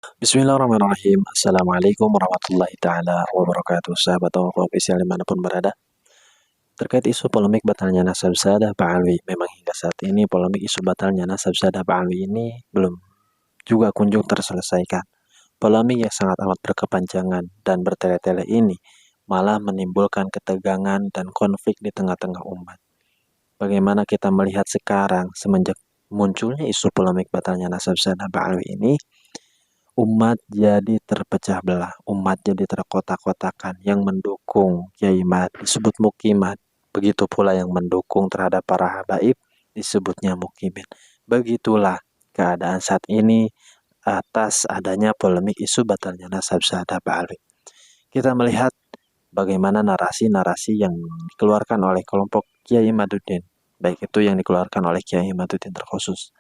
Bismillahirrahmanirrahim. Assalamualaikum warahmatullahi ta'ala wabarakatuh. Sahabat tawakal official dimanapun berada. Terkait isu polemik batalnya nasab Sadah Ba'alwi, memang hingga saat ini polemik isu batalnya nasab Sadah Ba'alwi ini belum juga kunjung terselesaikan. Polemik yang sangat amat berkepanjangan dan bertele-tele ini malah menimbulkan ketegangan dan konflik di tengah-tengah umat. Bagaimana kita melihat sekarang semenjak munculnya isu polemik batalnya nasab Sadah Ba'alwi ini, umat jadi terpecah belah, umat jadi terkotak-kotakan. Yang mendukung Kiai Mat disebut mukimat, begitu pula yang mendukung terhadap para habaib disebutnya mukimin. Begitulah keadaan saat ini atas adanya polemik isu batalnya nasab Sadah Ba'alwi. Kita melihat bagaimana narasi-narasi yang dikeluarkan oleh kelompok Kiai Maduddin, baik itu yang dikeluarkan oleh Kiai Maduddin terkhusus.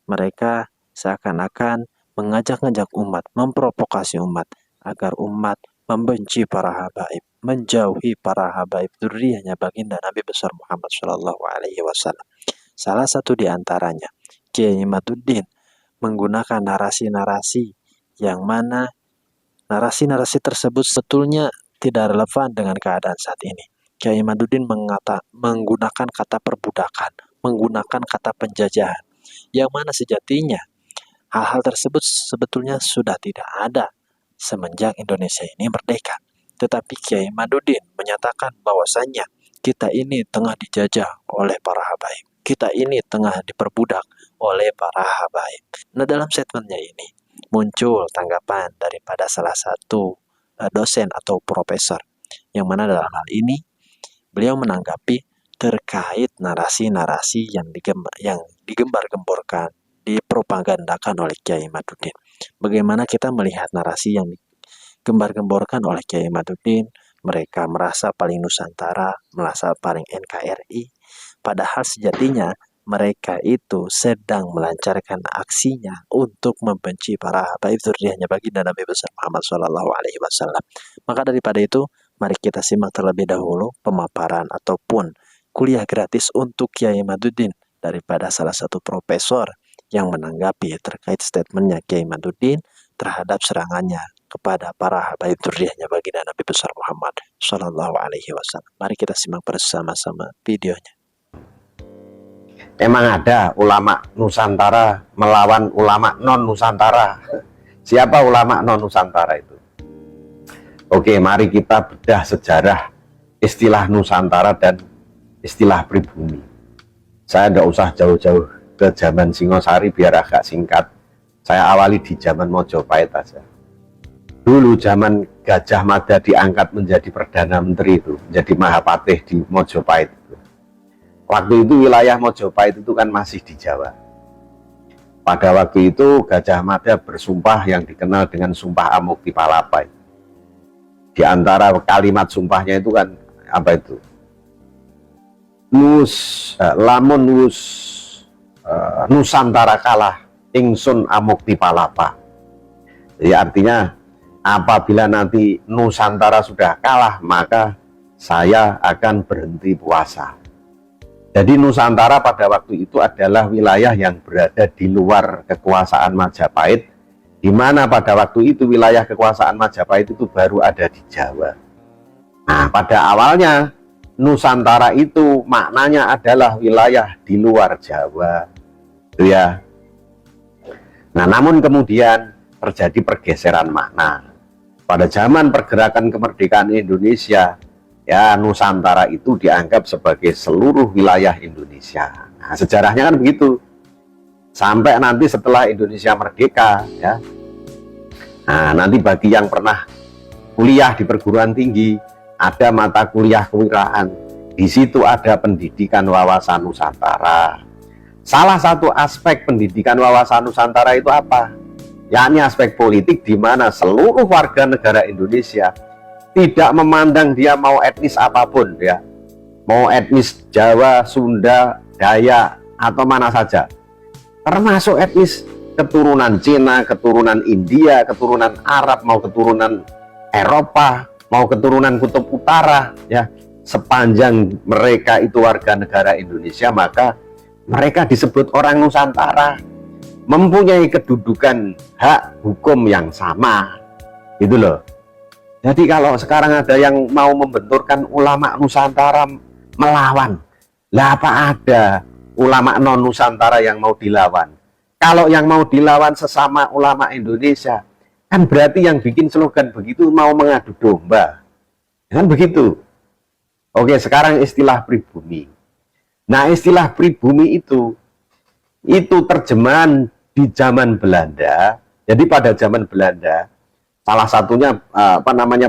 Mereka seakan-akan mengajak-ngajak umat, memprovokasi umat agar umat membenci para habaib, menjauhi para habaib dzurriyyahnya baginda Nabi besar Muhammad Shallallahu Alaihi Wasallam. Salah satu di antaranya, Kiai Maduddin menggunakan narasi-narasi yang mana narasi-narasi tersebut sebetulnya tidak relevan dengan keadaan saat ini. Kiai Maduddin menggunakan kata perbudakan, menggunakan kata penjajahan, yang mana sejatinya hal-hal tersebut sebetulnya sudah tidak ada semenjak Indonesia ini merdeka. Tetapi Kiai Maduddin menyatakan bahwasannya kita ini tengah dijajah oleh para habaib. Kita ini tengah diperbudak oleh para habaib. Nah, dalam statementnya ini muncul tanggapan daripada salah satu dosen atau profesor, yang mana dalam hal ini beliau menanggapi terkait narasi-narasi yang digembar-gemborkan, dipropagandakan oleh Kiai Maduddin. Bagaimana kita melihat narasi yang digembar-gemborkan oleh Kiai Maduddin? Mereka merasa paling Nusantara, merasa paling NKRI, padahal sejatinya mereka itu sedang melancarkan aksinya untuk membenci para habaib dzurriyyahnya baginda Nabi besar Muhammad Shallallahu Alaihi Wasallam. Maka daripada itu, mari kita simak terlebih dahulu pemaparan ataupun kuliah gratis untuk Kiai Maduddin daripada salah satu profesor yang menanggapi terkait statementnya Kiai Maduddin terhadap serangannya kepada para habaib dzurriyyahnya baginda Nabi besar Muhammad Shallallahu Alaihi Wasallam. Mari kita simak bersama-sama videonya. Emang ada ulama Nusantara melawan ulama non-Nusantara. Siapa ulama non-Nusantara itu? Oke, mari kita bedah sejarah istilah Nusantara dan istilah pribumi. Saya tidak usah jauh-jauh ke zaman Singosari biar agak singkat. Saya awali di zaman Mojopahit aja. Dulu zaman Gajah Mada diangkat menjadi Perdana Menteri itu, menjadi Mahapatih di Mojopahit. Waktu itu wilayah Mojopahit itu kan masih di Jawa. Pada waktu itu Gajah Mada bersumpah yang dikenal dengan Sumpah Amuktipalapa. Di antara kalimat sumpahnya itu kan apa itu? Lamun Nusantara kalah, ingsun Amuktipalapa. Jadi artinya apabila nanti Nusantara sudah kalah, maka saya akan berhenti puasa. Jadi Nusantara pada waktu itu adalah wilayah yang berada di luar kekuasaan Majapahit, di mana pada waktu itu wilayah kekuasaan Majapahit itu baru ada di Jawa. Nah, pada awalnya Nusantara itu maknanya adalah wilayah di luar Jawa, itu ya. Nah, namun kemudian terjadi pergeseran makna. Pada zaman pergerakan kemerdekaan Indonesia, ya Nusantara itu dianggap sebagai seluruh wilayah Indonesia. Nah, sejarahnya kan begitu. Sampai nanti setelah Indonesia merdeka, ya. Nah, nanti bagi yang pernah kuliah di perguruan tinggi, ada mata kuliah kewirausahaan. Di situ ada pendidikan wawasan Nusantara. Salah satu aspek pendidikan wawasan Nusantara itu apa? Yakni aspek politik, di mana seluruh warga negara Indonesia tidak memandang dia mau etnis apapun, ya, mau etnis Jawa, Sunda, Dayak atau mana saja, termasuk etnis keturunan Cina, keturunan India, keturunan Arab, mau keturunan Eropa, mau keturunan Kutub Utara, ya, sepanjang mereka itu warga negara Indonesia, maka mereka disebut orang Nusantara. mempunyai kedudukan hak hukum yang sama, gitu loh. Jadi kalau sekarang ada yang mau membenturkan ulama Nusantara melawan, lah apa ada ulama non Nusantara yang mau dilawan? Kalau yang mau dilawan sesama ulama Indonesia, kan berarti yang bikin slogan begitu mau mengadu domba, kan begitu. Oke, sekarang istilah pribumi. Nah, istilah pribumi itu terjemahan di zaman Belanda. Jadi pada zaman Belanda, salah satunya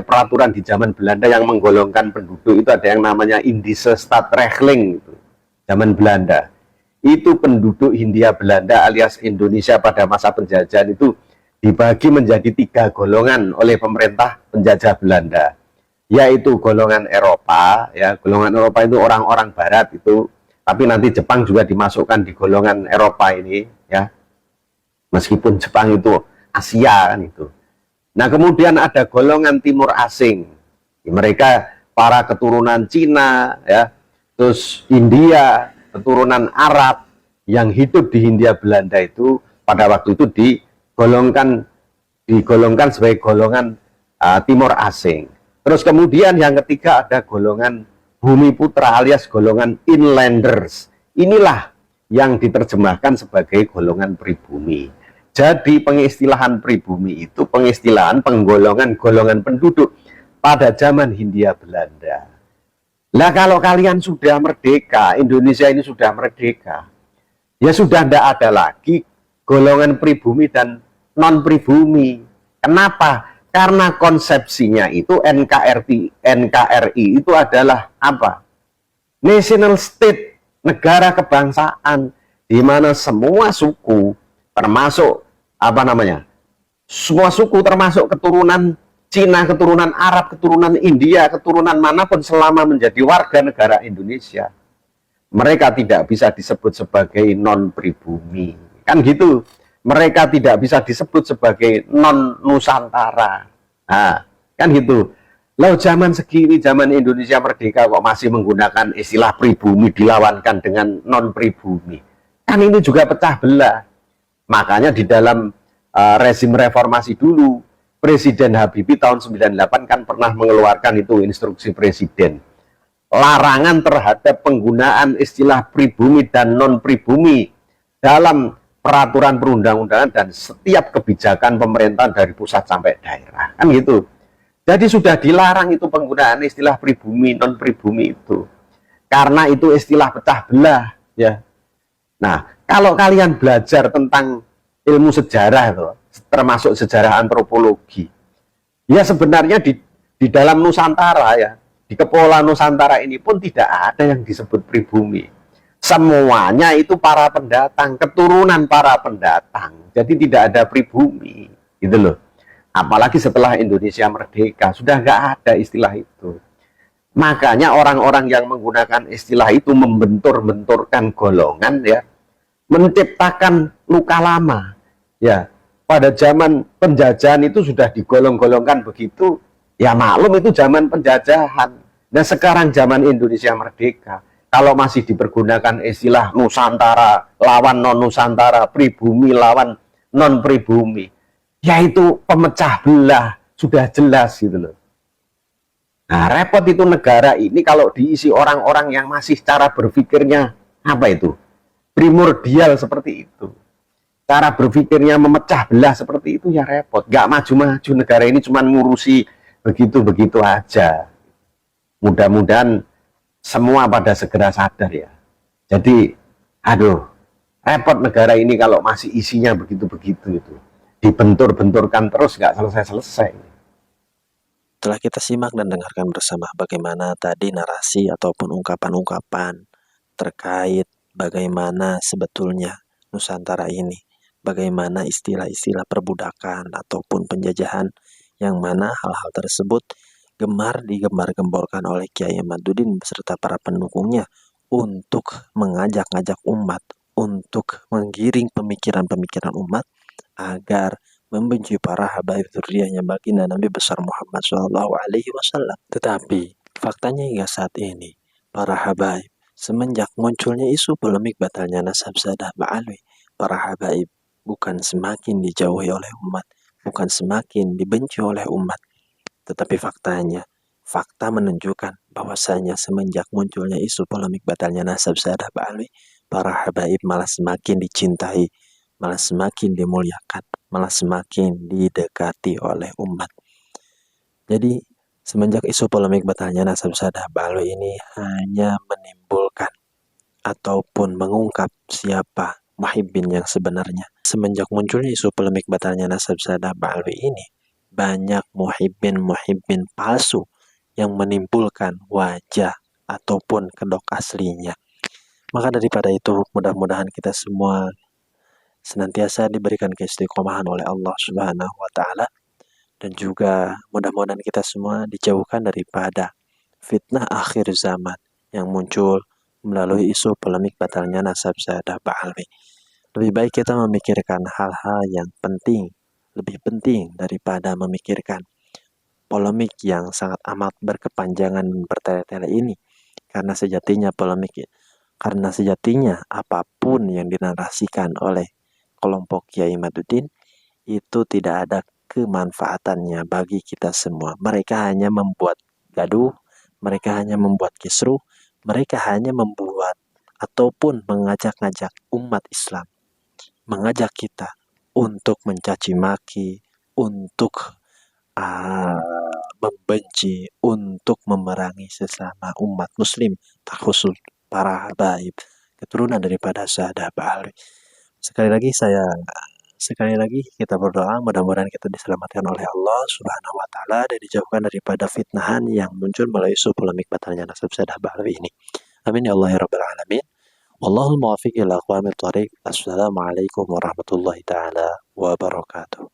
peraturan di zaman Belanda yang menggolongkan penduduk itu ada yang namanya Indische Stadsregeling itu. Zaman Belanda. Itu penduduk Hindia Belanda alias Indonesia pada masa penjajahan itu dibagi menjadi 3 golongan oleh pemerintah penjajah Belanda, yaitu golongan Eropa, ya, golongan Eropa itu orang-orang barat itu, tapi nanti Jepang juga dimasukkan di golongan Eropa ini, ya, meskipun Jepang itu Asia kan itu. Nah, kemudian ada golongan timur asing, mereka para keturunan Cina, ya, terus India, keturunan Arab yang hidup di Hindia Belanda itu pada waktu itu digolongkan sebagai golongan timur asing. Terus kemudian yang ketiga ada golongan bumi putra alias golongan inlanders. Inilah yang diterjemahkan sebagai golongan pribumi. Jadi pengistilahan pribumi itu pengistilahan penggolongan golongan penduduk pada zaman Hindia Belanda. Lah kalau kalian sudah merdeka, Indonesia ini sudah merdeka, ya sudah tidak ada lagi golongan pribumi dan non pribumi. Kenapa? Karena konsepsinya itu NKRI itu adalah apa? National state, negara kebangsaan, di mana semua suku termasuk semua suku termasuk keturunan Cina, keturunan Arab, keturunan India, keturunan manapun selama menjadi warga negara Indonesia, mereka tidak bisa disebut sebagai non-pribumi. Kan gitu. Mereka tidak bisa disebut sebagai non-Nusantara. Nah, kan gitu. Lalu zaman segini, zaman Indonesia merdeka kok masih menggunakan istilah pribumi dilawankan dengan non-pribumi. Kan ini juga pecah belah. Makanya di dalam rezim reformasi dulu, Presiden Habibie tahun 98 kan pernah mengeluarkan itu instruksi presiden. Larangan terhadap penggunaan istilah pribumi dan non-pribumi dalam peraturan perundang-undangan dan setiap kebijakan pemerintahan dari pusat sampai daerah. Kan gitu. Jadi sudah dilarang itu penggunaan istilah pribumi, non-pribumi itu. Karena itu istilah pecah belah. Ya. Nah, kalau kalian belajar tentang ilmu sejarah itu, termasuk sejarah antropologi, ya sebenarnya di dalam Nusantara, ya, di Kepulauan Nusantara ini pun tidak ada yang disebut pribumi. Semuanya itu para pendatang, keturunan para pendatang. Jadi tidak ada pribumi, gitu loh. Apalagi setelah Indonesia merdeka, sudah nggak ada istilah itu. Makanya orang-orang yang menggunakan istilah itu membentur-benturkan golongan, ya, menciptakan luka lama, ya. Pada zaman penjajahan itu sudah digolong-golongkan begitu, ya maklum itu zaman penjajahan. Nah sekarang zaman Indonesia merdeka, kalau masih dipergunakan istilah Nusantara lawan non-Nusantara, pribumi lawan non-pribumi, yaitu pemecah belah, sudah jelas gitu loh. Nah repot itu negara ini kalau diisi orang-orang yang masih cara berpikirnya apa itu? Primordial seperti itu. Cara berpikirnya memecah belah seperti itu ya repot. Gak maju-maju, negara ini cuma ngurusi begitu-begitu aja. Mudah-mudahan semua pada segera sadar ya. Jadi, aduh, repot negara ini kalau masih isinya begitu-begitu itu. Dibentur-benturkan terus gak selesai-selesai. Setelah kita simak dan dengarkan bersama bagaimana tadi narasi ataupun ungkapan-ungkapan terkait bagaimana sebetulnya Nusantara ini, bagaimana istilah-istilah perbudakan ataupun penjajahan yang mana hal-hal tersebut gemar digembar-gemborkan oleh Kiai Ahmaduddin beserta para pendukungnya untuk mengajak-ngajak umat, untuk menggiring pemikiran-pemikiran umat agar membenci para habaib dzurriyyahnya baginda Nabi besar Muhammad SAW. Tetapi faktanya hingga saat ini, para habaib semenjak munculnya isu polemik batalnya nasab Sadah Ba'alwi, para habaib bukan semakin dijauhi oleh umat, bukan semakin dibenci oleh umat, tetapi fakta menunjukkan bahwasanya semenjak munculnya isu polemik batalnya nasab Sadah Ba'alwi, para habaib malah semakin dicintai, malah semakin dimuliakan, malah semakin didekati oleh umat. Jadi semenjak isu polemik batalnya nasab Sadah Ba'alwi ini hanya menimbulkan ataupun mengungkap siapa muhibbin yang sebenarnya. Semenjak munculnya isu polemik batalnya nasab Sadah Ba'alwi ini, banyak muhibbin palsu yang menimbulkan wajah ataupun kedok aslinya. Maka daripada itu, mudah-mudahan kita semua senantiasa diberikan keistiqomahan oleh Allah Subhanahu wa taala, dan juga mudah-mudahan kita semua dijauhkan daripada fitnah akhir zaman yang muncul melalui isu polemik batalnya nasab Sadah Ba'alwi. Lebih baik kita memikirkan hal-hal yang penting, lebih penting daripada memikirkan polemik yang sangat amat berkepanjangan bertele-tele ini. Karena sejatinya apapun yang dinarasikan oleh kelompok Kiai Imaduddin itu tidak ada kemanfaatannya bagi kita semua. Mereka hanya membuat gaduh, mereka hanya membuat kisruh, mereka hanya membuat ataupun mengajak-ngajak umat Islam, mengajak kita untuk mencaci maki, untuk membenci, untuk memerangi sesama umat muslim, terkhusus para habaib keturunan daripada Sadah Ba'alwi. Sekali lagi kita berdoa mudah-mudahan kita diselamatkan oleh Allah Subhanahu wa taala dan dijauhkan daripada fitnahan yang muncul melalui isu polemik batalnya nasab Sadah Ba'alwi ini. Amin ya Allah ya rabbal alamin. Wallahul muwaffiq ila aqwamit thoriq. Assalamualaikum warahmatullahi taala wabarakatuh.